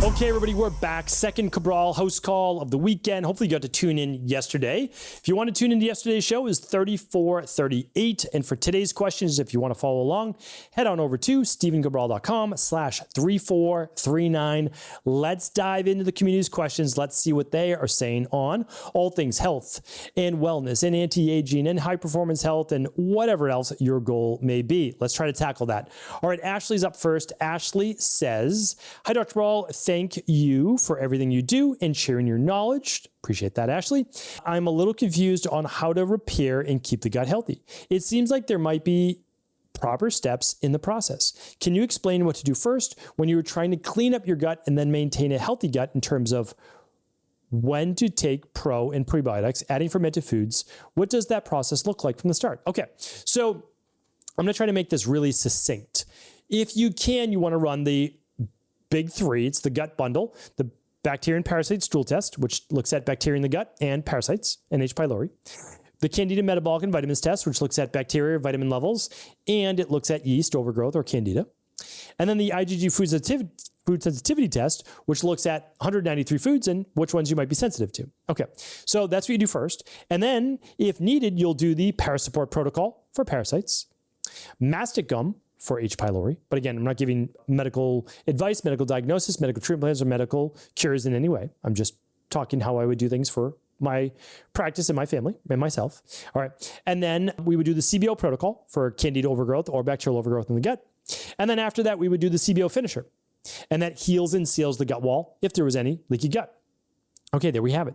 Okay, everybody, we're back. Second Cabral HouseCall of the weekend. Hopefully you got to tune in yesterday. If you want to tune into yesterday's show, is 3438. And for today's questions, if you want to follow along, head on over to stevencabral.com/3439. Let's dive into the community's questions. Let's see what they are saying on all things health and wellness and anti-aging and high performance health and whatever else your goal may be. Let's try to tackle that. All right, Ashley's up first. Ashley says, hi, Dr. Ball. Thank you for everything you do and sharing your knowledge. Appreciate that, Ashley. I'm a little confused on how to repair and keep the gut healthy. It seems like there might be proper steps in the process. Can you explain what to do first when you're trying to clean up your gut and then maintain a healthy gut in terms of when to take pro and prebiotics, adding fermented foods? What does that process look like from the start? Okay, so I'm going to try to make this really succinct. If you can, you want to run the big three. It's the gut bundle, the bacteria and parasite stool test, which looks at bacteria in the gut and parasites and H. pylori. The Candida metabolic and vitamins test, which looks at bacteria, vitamin levels, and it looks at yeast overgrowth or Candida. And then the IgG food sensitivity test, which looks at 193 foods and which ones you might be sensitive to. Okay, so that's what you do first. And then if needed, you'll do the parasupport protocol for parasites, mastic gum for H. pylori. But again, I'm not giving medical advice, medical diagnosis, medical treatment plans, or medical cures in any way. I'm just talking how I would do things for my practice and my family and myself. All right. And then we would do the CBO protocol for Candida overgrowth or bacterial overgrowth in the gut. And then after that, we would do the CBO finisher. And that heals and seals the gut wall if there was any leaky gut. Okay, there we have it.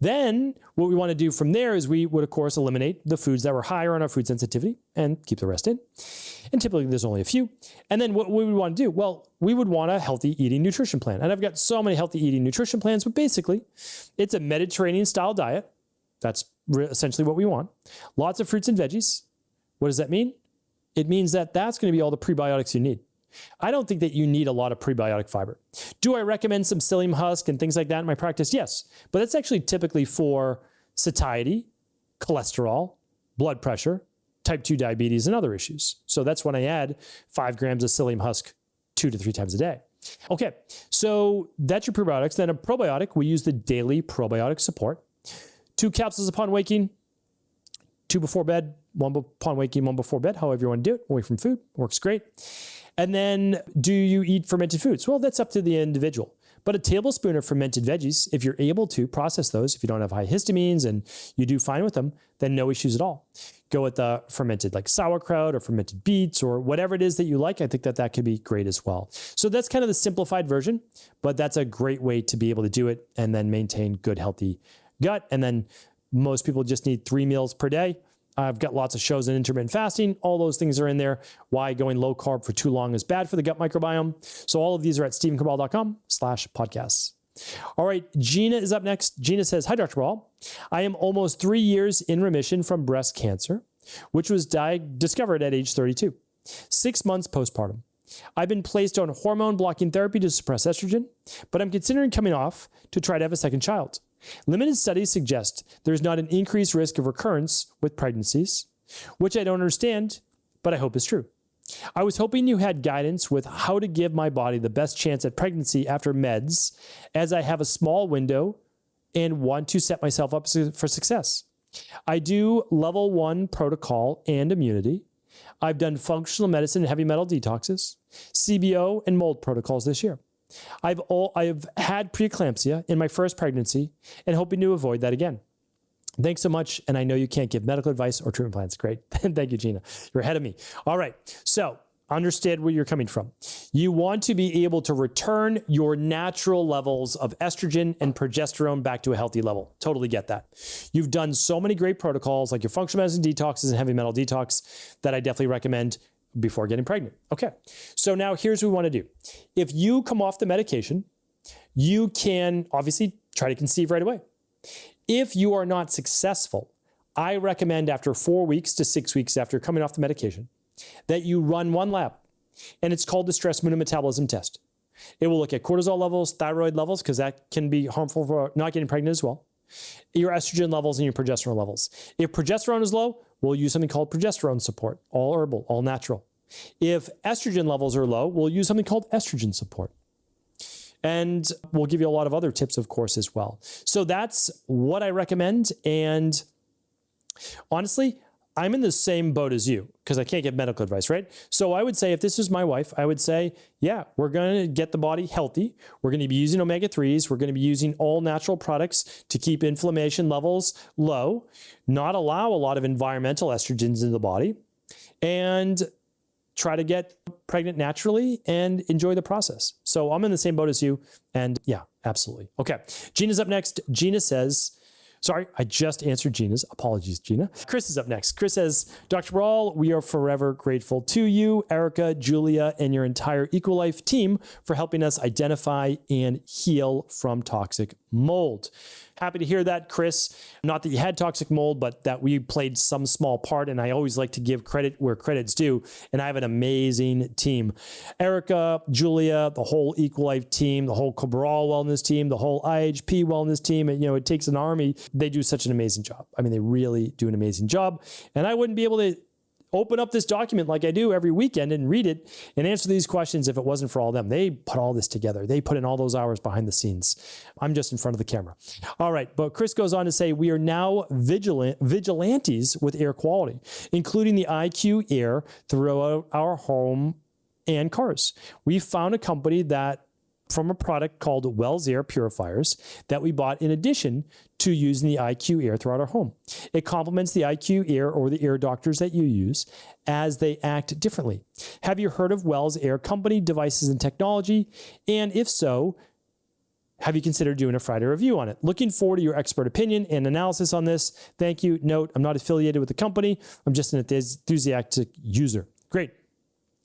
Then what we want to do from there is we would, of course, eliminate the foods that were higher on our food sensitivity and keep the rest in. And typically there's only a few. And then what we would want to do, well, we would want a healthy eating nutrition plan. And I've got so many healthy eating nutrition plans, but basically it's a Mediterranean style diet. That's essentially what we want. Lots of fruits and veggies. What does that mean? It means that that's going to be all the prebiotics you need. I don't think that you need a lot of prebiotic fiber. Do I recommend some psyllium husk and things like that in my practice? Yes, but that's actually typically for satiety, cholesterol, blood pressure, type 2 diabetes, and other issues. So that's when I add 5 grams of psyllium husk 2 to 3 times a day. Okay, so that's your prebiotics. Then a probiotic, we use the daily probiotic support. 2 capsules upon waking, 2 before bed, 1 upon waking, 1 before bed, however you want to do it, away from food, works great. And then do you eat fermented foods? Well, that's up to the individual. But a tablespoon of fermented veggies, if you're able to process those, if you don't have high histamines and you do fine with them, then no issues at all. Go with the fermented like sauerkraut or fermented beets or whatever it is that you like. I think that that could be great as well. So that's kind of the simplified version, but that's a great way to be able to do it and then maintain good, healthy gut. And then most people just need 3 meals per day. I've got lots of shows on intermittent fasting. All those things are in there. Why going low carb for too long is bad for the gut microbiome. So all of these are at stevencabral.com/podcasts. All right, Gina is up next. Gina says, hi, Dr. Ball. I am almost 3 years in remission from breast cancer, which was discovered at age 32, 6 months postpartum. I've been placed on hormone blocking therapy to suppress estrogen, but I'm considering coming off to try to have a second child. Limited studies suggest there's not an increased risk of recurrence with pregnancies, which I don't understand, but I hope is true. I was hoping you had guidance with how to give my body the best chance at pregnancy after meds, as I have a small window and want to set myself up for success. I do level 1 protocol and immunity. I've done functional medicine and heavy metal detoxes, CBO and mold protocols this year. I've had preeclampsia in my first pregnancy and hoping to avoid that again. Thanks so much. And I know you can't give medical advice or treatment plans. Great. Thank you, Gina. You're ahead of me. All right. So understand where you're coming from. You want to be able to return your natural levels of estrogen and progesterone back to a healthy level. Totally get that. You've done so many great protocols like your functional medicine detoxes and heavy metal detox that I definitely recommend before getting pregnant. Okay, so now here's what we want to do. If you come off the medication, you can obviously try to conceive right away. If you are not successful, I recommend after 4 weeks to 6 weeks after coming off the medication that you run 1 lab, and it's called the stress mood and metabolism test. It will look at cortisol levels, thyroid levels, because that can be harmful for not getting pregnant as well, your estrogen levels and your progesterone levels. If progesterone is low, we'll use something called progesterone support, all herbal, all natural. If estrogen levels are low, we'll use something called estrogen support. And we'll give you a lot of other tips, of course, as well. So that's what I recommend. And honestly, I'm in the same boat as you because I can't get medical advice, right? So I would say if this was my wife, I would say, yeah, we're going to get the body healthy. We're going to be using omega-3s. We're going to be using all natural products to keep inflammation levels low, not allow a lot of environmental estrogens in the body, and try to get pregnant naturally and enjoy the process. So I'm in the same boat as you. And yeah, absolutely. Okay. Gina's up next. Gina says, sorry, I just answered Gina's. Apologies, Gina. Chris is up next. Chris says, Dr. Brawl, we are forever grateful to you, Erica, Julia, and your entire EcoLife team for helping us identify and heal from toxic mold. Happy to hear that, Chris. Not that you had toxic mold, but that we played some small part. And I always like to give credit where credit's due. And I have an amazing team. Erica, Julia, the whole EcoLife team, the whole Cabral wellness team, the whole IHP wellness team. And, it takes an army. They do such an amazing job. I mean, they really do an amazing job. And I wouldn't be able to open up this document like I do every weekend and read it and answer these questions if it wasn't for all them. They put all this together. They put in all those hours behind the scenes. I'm just in front of the camera. All right. But Chris goes on to say, we are now vigilantes with air quality, including the IQ Air throughout our home and cars. We found a company from a product called Wells Air Purifiers that we bought in addition to using the IQ Air throughout our home. It complements the IQ Air or the ear doctors that you use as they act differently. Have you heard of Wells Air Company devices and technology? And if so, have you considered doing a Friday review on it? Looking forward to your expert opinion and analysis on this. Thank you. Note, I'm not affiliated with the company. I'm just an enthusiastic user. Great.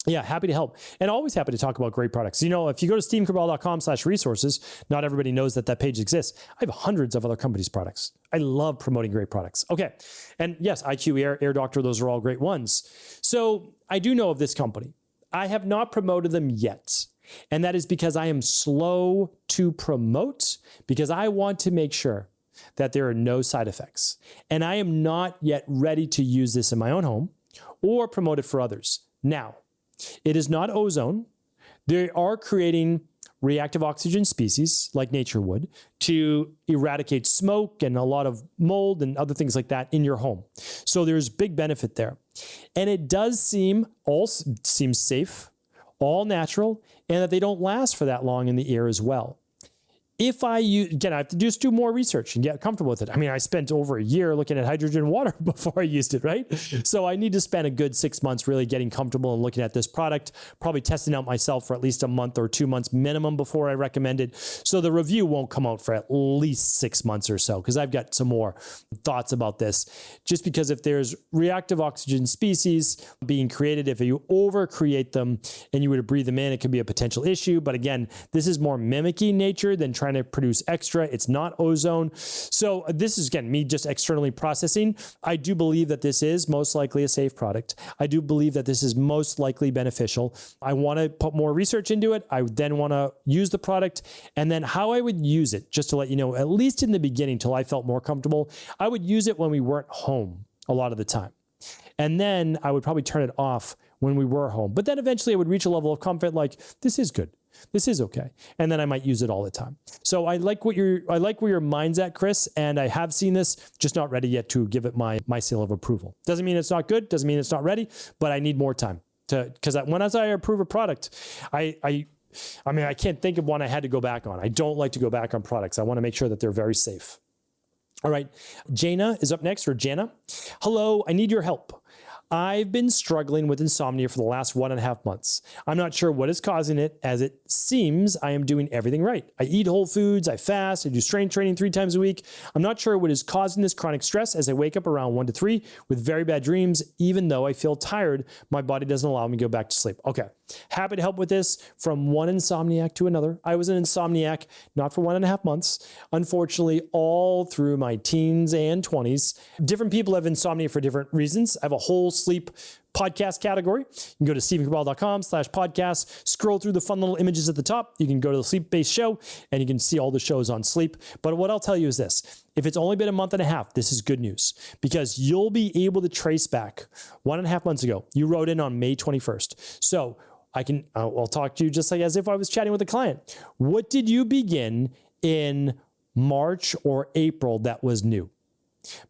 Yeah, happy to help. And always happy to talk about great products. If you go to stephencabral.com/resources, not everybody knows that page exists. I have hundreds of other companies' products. I love promoting great products. Okay. And yes, IQ Air, Air Doctor, those are all great ones. So I do know of this company. I have not promoted them yet. And that is because I am slow to promote because I want to make sure that there are no side effects. And I am not yet ready to use this in my own home or promote it for others. Now, it is not ozone. They are creating reactive oxygen species like nature would to eradicate smoke and a lot of mold and other things like that in your home. So there's big benefit there. And it does seem safe, all natural, and that they don't last for that long in the air as well. If I use, again, I have to just do more research and get comfortable with it. I mean, I spent over a year looking at hydrogen water before I used it, right? So I need to spend a good 6 months really getting comfortable and looking at this product, probably testing out myself for at least a month or 2 months minimum before I recommend it. So the review won't come out for at least 6 months or so because I've got some more thoughts about this. Just because if there's reactive oxygen species being created, if you overcreate them and you were to breathe them in, it could be a potential issue. But again, this is more mimicking nature than trying to produce extra. It's not ozone. So this is, again, me just externally processing. I do believe that this is most likely a safe product. I do believe that this is most likely beneficial. I want to put more research into it. I then want to use the product. And then how I would use it, just to let you know, at least in the beginning till I felt more comfortable, I would use it when we weren't home a lot of the time. And then I would probably turn it off when we were home. But then eventually I would reach a level of comfort like, this is good. This is okay. And then I might use it all the time. So I like where your mind's at, Chris, and I have seen this, just not ready yet to give it my seal of approval. Doesn't mean it's not good, doesn't mean it's not ready, but I need more time because when I approve a product, I mean, I can't think of one I had to go back on. I don't like to go back on products. I want to make sure that they're very safe. All right. Jana is up next, or Jana. Hello, I need your help. I've been struggling with insomnia for the last 1.5 months. I'm not sure what is causing it, as it seems I am doing everything right. I eat whole foods, I fast, I do strength training 3 times a week. I'm not sure what is causing this chronic stress, as I wake up around 1 to 3 with very bad dreams. Even though I feel tired, my body doesn't allow me to go back to sleep. Okay, happy to help with this from one insomniac to another. I was an insomniac, not for 1.5 months. Unfortunately, all through my teens and 20s. Different people have insomnia for different reasons. I have a whole sleep podcast category. You can go to stephencabral.com/podcast, scroll through the fun little images at the top. You can go to the sleep-based show and you can see all the shows on sleep. But what I'll tell you is this: if it's only been 1.5 months, this is good news because you'll be able to trace back 1.5 months ago. You wrote in on May 21st. So I'll talk to you just like as if I was chatting with a client. What did you begin in March or April that was new?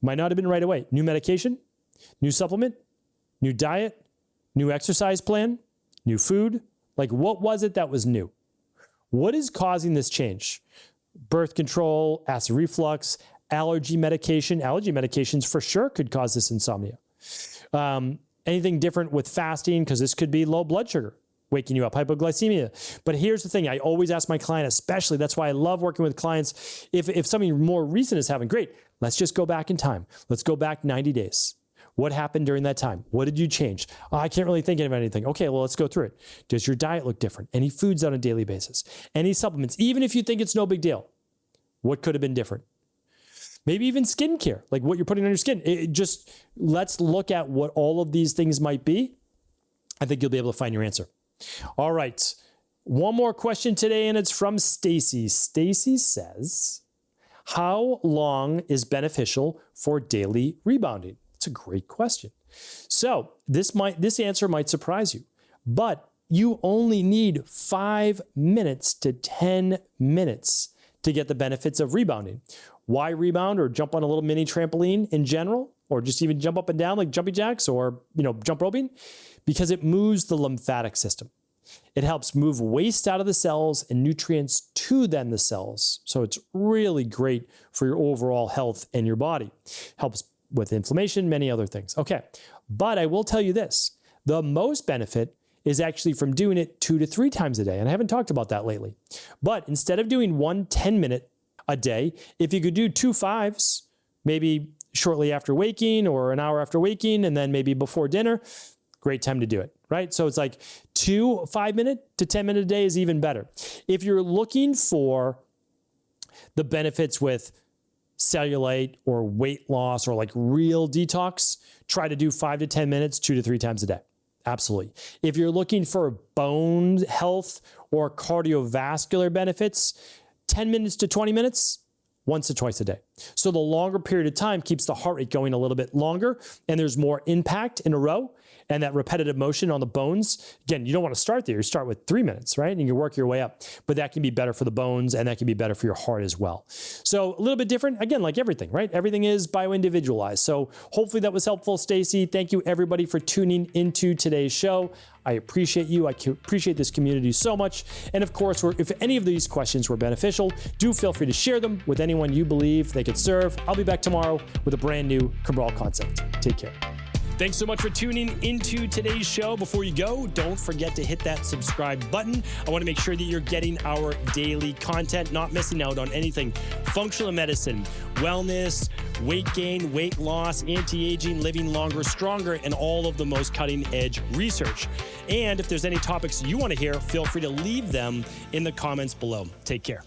Might not have been right away. New medication, new supplement, new diet, new exercise plan, new food. Like, what was it that was new? What is causing this change? Birth control, acid reflux, allergy medication. Allergy medications for sure could cause this insomnia. Anything different with fasting, because this could be low blood sugar, waking you up, hypoglycemia. But here's the thing. I always ask my client, especially, that's why I love working with clients. If something more recent is happening, great. Let's just go back in time. Let's go back 90 days. What happened during that time? What did you change? Oh, I can't really think of anything. Okay, well, let's go through it. Does your diet look different? Any foods on a daily basis? Any supplements? Even if you think it's no big deal, what could have been different? Maybe even skincare, like what you're putting on your skin. Let's look at what all of these things might be. I think you'll be able to find your answer. All right. One more question today, and it's from Stacy. Stacy says, how long is beneficial for daily rebounding? It's a great question. So this answer might surprise you, but you only need 5 minutes to 10 minutes to get the benefits of rebounding. Why rebound, or jump on a little mini trampoline in general, or just even jump up and down like jumpy jacks, or jump roping? Because it moves the lymphatic system. It helps move waste out of the cells and nutrients to then the cells. So it's really great for your overall health and your body. Helps with inflammation, many other things. Okay, but I will tell you this. The most benefit is actually from doing it 2 to 3 times a day. And I haven't talked about that lately. But instead of doing 1 10-minute a day, if you could do 2 5s, maybe shortly after waking or an hour after waking, and then maybe before dinner, great time to do it, right? So it's like 2 5-minute to 10-minute a day is even better. If you're looking for the benefits with cellulite or weight loss or like real detox, try to do 5 to 10 minutes, 2 to 3 times a day. Absolutely. If you're looking for bone health or cardiovascular benefits, 10 minutes to 20 minutes, once or twice a day. So the longer period of time keeps the heart rate going a little bit longer, and there's more impact in a row, and that repetitive motion on the bones. Again, you don't want to start there. You start with 3 minutes, right? And you can work your way up, but that can be better for the bones, and that can be better for your heart as well. So a little bit different, again, like everything, right? Everything is bio-individualized. So hopefully that was helpful, Stacy. Thank you everybody for tuning into today's show. I appreciate you. I appreciate this community so much. And of course, if any of these questions were beneficial, do feel free to share them with anyone you believe they could serve. I'll be back tomorrow with a brand new Cabral concept. Take care. Thanks so much for tuning into today's show. Before you go, don't forget to hit that subscribe button. I want to make sure that you're getting our daily content, not missing out on anything functional medicine, wellness, weight gain, weight loss, anti-aging, living longer, stronger, and all of the most cutting-edge research. And if there's any topics you want to hear, feel free to leave them in the comments below. Take care.